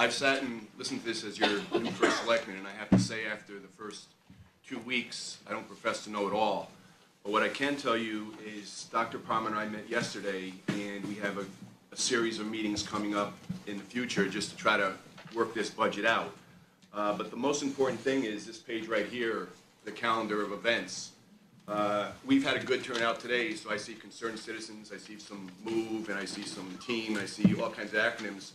I've sat and listened to this as your new first selectman, and I have to say after the first 2 weeks, I don't profess to know it all. But what I can tell you is Dr. Palmer and I met yesterday, and we have a series of meetings coming up in the future just to try to work this budget out. But the most important thing is this page right here, the calendar of events. We've had a good turnout today, so I see concerned citizens, I see some MOVE, and I see some TEAM, I see all kinds of acronyms.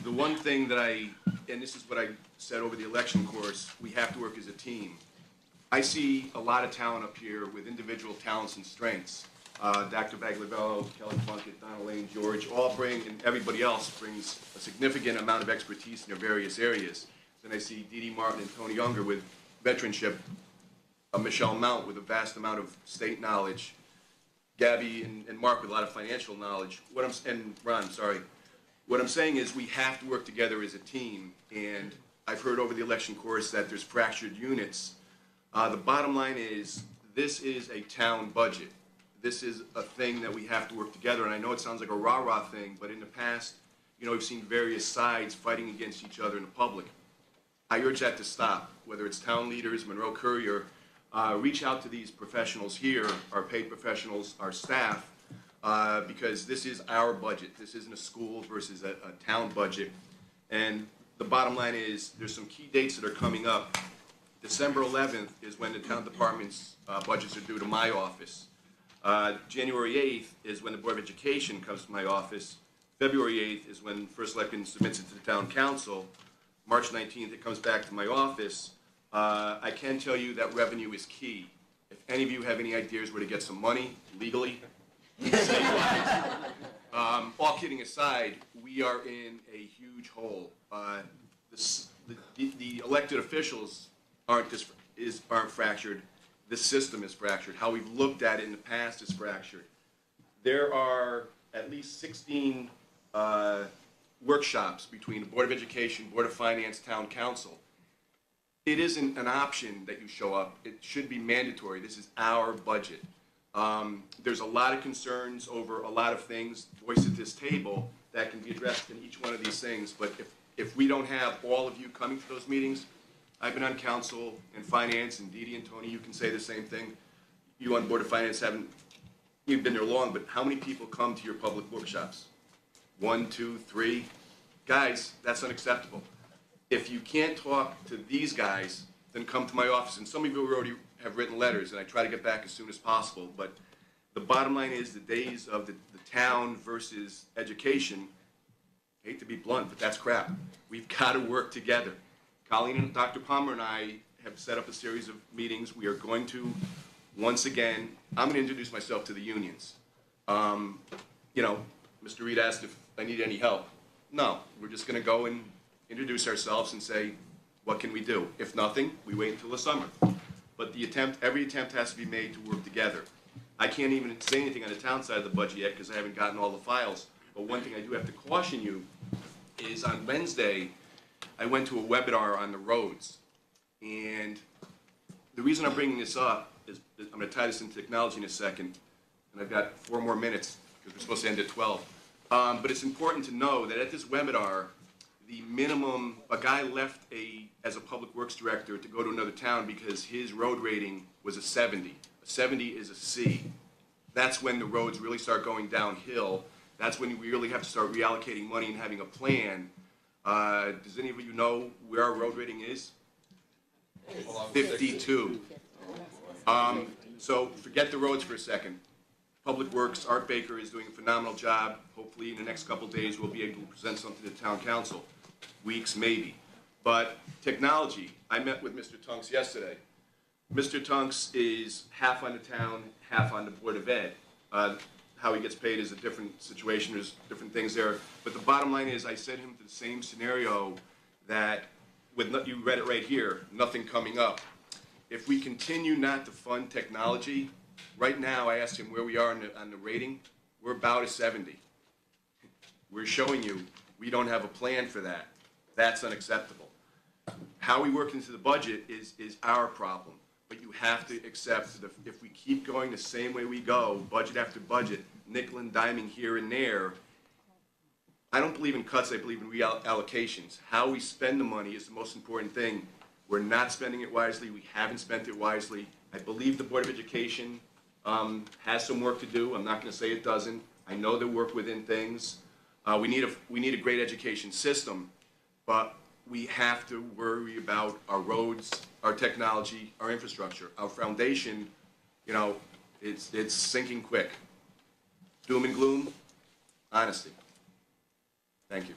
The one thing that and this is what I said over the election course, we have to work as a team. I see a lot of talent up here with individual talents and strengths. Dr. Baglivello, Kelly Plunkett, Donna Lane, George, all bring, and everybody else brings a significant amount of expertise in their various areas. Then I see Dee Dee Martin and Tony Younger with veteranship, Michelle Mount with a vast amount of state knowledge, Gabby and Mark with a lot of financial knowledge, and Ron, sorry. What I'm saying is we have to work together as a team, and I've heard over the election course that there's fractured units. The bottom line is this is a town budget. This is a thing that we have to work together, and I know it sounds like a rah-rah thing, but in the past, we've seen various sides fighting against each other in the public. I urge that to stop, whether it's town leaders, Monroe Courier, reach out to these professionals here, our paid professionals, our staff, because this is our budget. This isn't a school versus a town budget. And the bottom line is there's some key dates that are coming up. December 11th is when the town department's budgets are due to my office. January 8th is when the Board of Education comes to my office. February 8th is when First Selectman submits it to the town council. March 19th it comes back to my office. I can tell you that revenue is key. If any of you have any ideas where to get some money legally, all kidding aside, we are in a huge hole. The elected officials aren't fractured. The system is fractured. How we've looked at it in the past is fractured. There are at least 16 workshops between the Board of Education, Board of Finance, Town Council. It isn't an option that you show up. It should be mandatory. This is our budget. There's a lot of concerns over a lot of things voiced at this table that can be addressed in each one of these things, but if we don't have all of you coming to those meetings, I've been on council and finance, and Dee Dee and Tony, you can say the same thing. You on Board of Finance you've been there long, but how many people come to your public workshops? 1, 2, 3? Guys, that's unacceptable. If you can't talk to these guys, then come to my office. And some of you already have written letters, and I try to get back as soon as possible. But the bottom line is the days of the town versus education, I hate to be blunt, but that's crap. We've got to work together. Colleen and Dr. Palmer and I have set up a series of meetings. We are going to, once again, I'm going to introduce myself to the unions. Mr. Reed asked if I need any help. No, we're just going to go and introduce ourselves and say, what can we do? If nothing, we wait until the summer. But every attempt has to be made to work together. I can't even say anything on the town side of the budget yet because I haven't gotten all the files. But one thing I do have to caution you is on Wednesday, I went to a webinar on the roads. And the reason I'm bringing this up is I'm going to tie this into technology in a second. And I've got 4 more minutes because we're supposed to end at 12. But it's important to know that at this webinar, the minimum, a guy left as a public works director to go to another town because his road rating was a 70. A 70 is a C. That's when the roads really start going downhill. That's when we really have to start reallocating money and having a plan. Does any of you know where our road rating is? 52. So forget the roads for a second. Public Works, Art Baker is doing a phenomenal job. Hopefully in the next couple of days we'll be able to present something to the town council. Weeks maybe. But technology, I met with Mr. Tunks yesterday. Mr. Tunks is half on the town, half on the Board of Ed. How he gets paid is a different situation. There's different things there. But the bottom line is I set him to the same scenario that, you read it right here, nothing coming up. If we continue not to fund technology, right now I asked him where we are on the rating. We're about a 70. We're showing you we don't have a plan for that. That's unacceptable. How we work into the budget is our problem. But you have to accept that if we keep going the same way we go, budget after budget, nickel and diming here and there, I don't believe in cuts, I believe in reallocations. How we spend the money is the most important thing. We're not spending it wisely, we haven't spent it wisely. I believe the Board of Education has some work to do. I'm not gonna say it doesn't. I know they work within things. We need a great education system, but we have to worry about our roads, our technology, our infrastructure. Our foundation, you know, it's sinking quick. Doom and gloom, honesty. Thank you.